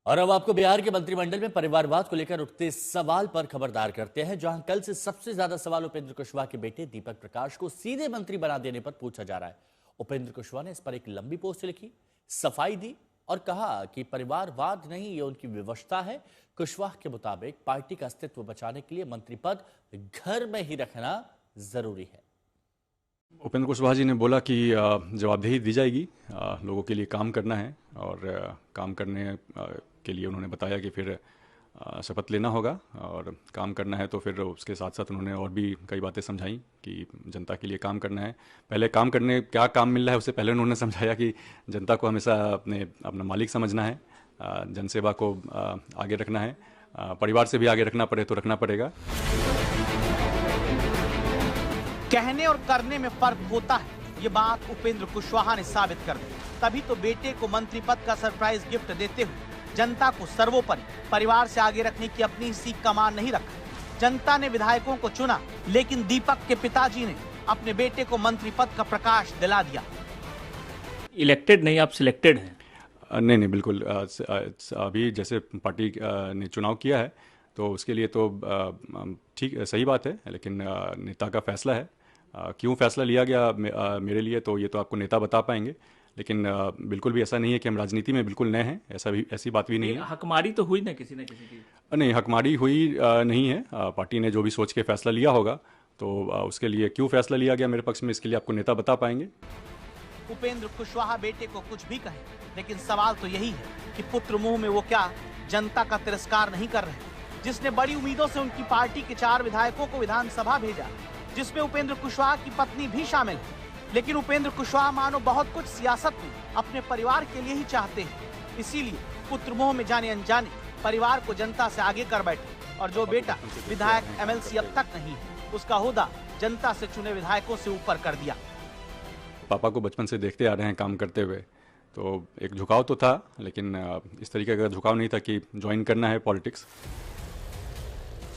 और अब आपको बिहार के मंत्रिमंडल में परिवारवाद को लेकर उठते सवाल पर खबरदार करते हैं, जहां कल से सबसे ज्यादा सवाल उपेंद्र कुशवाहा के बेटे दीपक प्रकाश को सीधे मंत्री बना देने पर पूछा जा रहा है। उपेंद्र कुशवाहा ने इस पर एक लंबी पोस्ट लिखी, सफाई दी और कहा कि परिवारवाद नहीं, ये उनकी विवशता है। कुशवाहा के मुताबिक पार्टी का अस्तित्व बचाने के लिए मंत्री पद घर में ही रखना जरूरी है। उपेंद्र कुशवाहा जी ने बोला कि जवाबदेही दी जाएगी, लोगों के लिए काम करना है और काम करने के लिए उन्होंने बताया कि फिर शपथ लेना होगा और काम करना है। तो फिर उसके साथ साथ उन्होंने और भी कई बातें समझाई कि जनता के लिए काम करना है। पहले काम करने क्या काम मिल रहा है उससे पहले उन्होंने समझाया कि जनता को हमेशा अपना मालिक समझना है, जनसेवा को आगे रखना है, परिवार से भी आगे रखना पड़े तो रखना पड़ेगा। कहने और करने में फर्क होता है, ये बात उपेंद्र कुशवाहा ने साबित कर दी। तभी तो बेटे को मंत्री पद का सरप्राइज गिफ्ट देते हुए जनता को सर्वोपरि परिवार से आगे रखने की अपनी सीख का मान नहीं रखा। जनता ने विधायकों को चुना, लेकिन दीपक के पिताजी ने अपने बेटे को मंत्री पद का प्रकाश दिला दिया। इलेक्टेड नहीं, आप सिलेक्टेड हैं? नहीं, बिल्कुल। अभी जैसे पार्टी ने चुनाव किया है तो उसके लिए तो ठीक सही बात है, लेकिन नेता का फैसला है। क्यों फैसला लिया गया मेरे लिए तो ये तो आपको नेता बता पाएंगे, लेकिन बिल्कुल भी ऐसा नहीं है कि हम राजनीति में बिल्कुल नए हैं, ऐसी बात भी नहीं है। हकमारी तो हुई ना किसी न किसी की? नहीं, हकमारी हुई नहीं है। पार्टी ने जो भी सोच के फैसला लिया होगा तो उसके लिए क्यों फैसला लिया गया मेरे पक्ष में, इसके लिए आपको नेता बता पाएंगे। उपेंद्र कुशवाहा बेटे को कुछ भी कहे, लेकिन सवाल तो यही है कि पुत्र मुंह में वो क्या जनता का तिरस्कार नहीं कर रहे, जिसने बड़ी उम्मीदों से उनकी पार्टी के 4 विधायकों को विधानसभा भेजा, जिसमें उपेंद्र कुशवाहा की पत्नी भी शामिल है। लेकिन उपेंद्र कुशवाहा मानो बहुत कुछ सियासत में अपने परिवार के लिए ही चाहते हैं, इसीलिए पुत्र मोह में जाने अनजाने परिवार को जनता से आगे कर बैठे। और जो बेटा विधायक MLC अब तक नहीं है, उसका ओहदा जनता से चुने विधायकों से ऊपर कर दिया। पापा को बचपन से देखते आ रहे हैं काम करते हुए, तो एक झुकाव तो था, लेकिन इस तरीके का झुकाव नहीं था कि ज्वाइन करना है पॉलिटिक्स।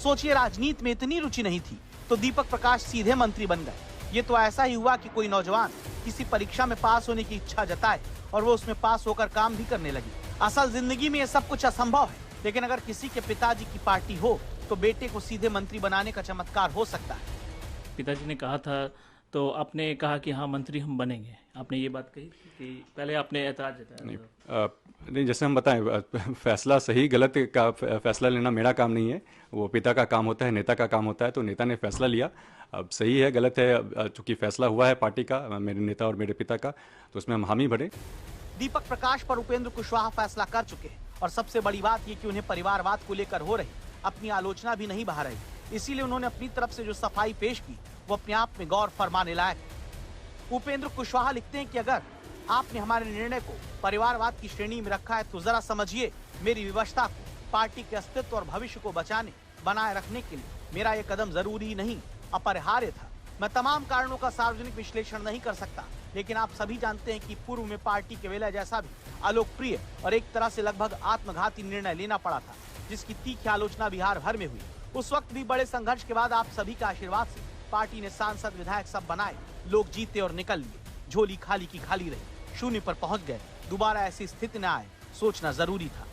सोचिए, राजनीति में इतनी रुचि नहीं थी तो दीपक प्रकाश सीधे मंत्री बन गए। ये तो ऐसा ही हुआ कि कोई नौजवान किसी परीक्षा में पास होने की इच्छा जताए और वो उसमें पास होकर काम भी करने लगी। असल जिंदगी में ये सब कुछ असंभव है, लेकिन अगर किसी के पिताजी की पार्टी हो तो बेटे को सीधे मंत्री बनाने का चमत्कार हो सकता है। पिताजी ने कहा था तो आपने कहा कि हाँ मंत्री हम बनेंगे, आपने ये बात कही कि पहले आपने ऐतराज जताया? नहीं, जैसे हम बताएं, फैसला सही गलत का फैसला लेना मेरा काम नहीं है, वो पिता का काम होता है, नेता का काम होता है। तो नेता ने फैसला लिया, अब सही है गलत है, चूंकि फैसला हुआ है पार्टी का, मेरे नेता और मेरे पिता का, तो उसमें हम हामी भरे। दीपक प्रकाश पर उपेंद्र कुशवाहा फैसला कर चुके हैं और सबसे बड़ी बात ये कि उन्हें परिवारवाद को लेकर हो रही अपनी आलोचना भी नहीं बहा रही। इसीलिए उन्होंने अपनी तरफ से जो सफाई पेश की वो अपने आप में गौर फरमाने लायक है। उपेंद्र कुशवाहा लिखते हैं कि अगर आपने हमारे निर्णय को परिवारवाद की श्रेणी में रखा है तो जरा समझिए, मेरी विवशता को पार्टी के अस्तित्व और भविष्य को बनाए रखने के लिए मेरा ये कदम जरूरी नहीं, अपरिहार्य था। मैं तमाम कारणों का सार्वजनिक विश्लेषण नहीं कर सकता, लेकिन आप सभी जानते हैं कि पूर्व में पार्टी के विलय जैसा भी अलोकप्रिय और एक तरह से लगभग आत्मघाती निर्णय लेना पड़ा था, जिसकी तीखी आलोचना बिहार भर में हुई। उस वक्त भी बड़े संघर्ष के बाद आप सभी के आशीर्वाद से पार्टी ने सांसद विधायक सब बनाए, लोग जीते और निकल लिए। झोली खाली की खाली रही, शून्य पर पहुंच गए। दोबारा ऐसी स्थिति न आए, सोचना जरूरी था।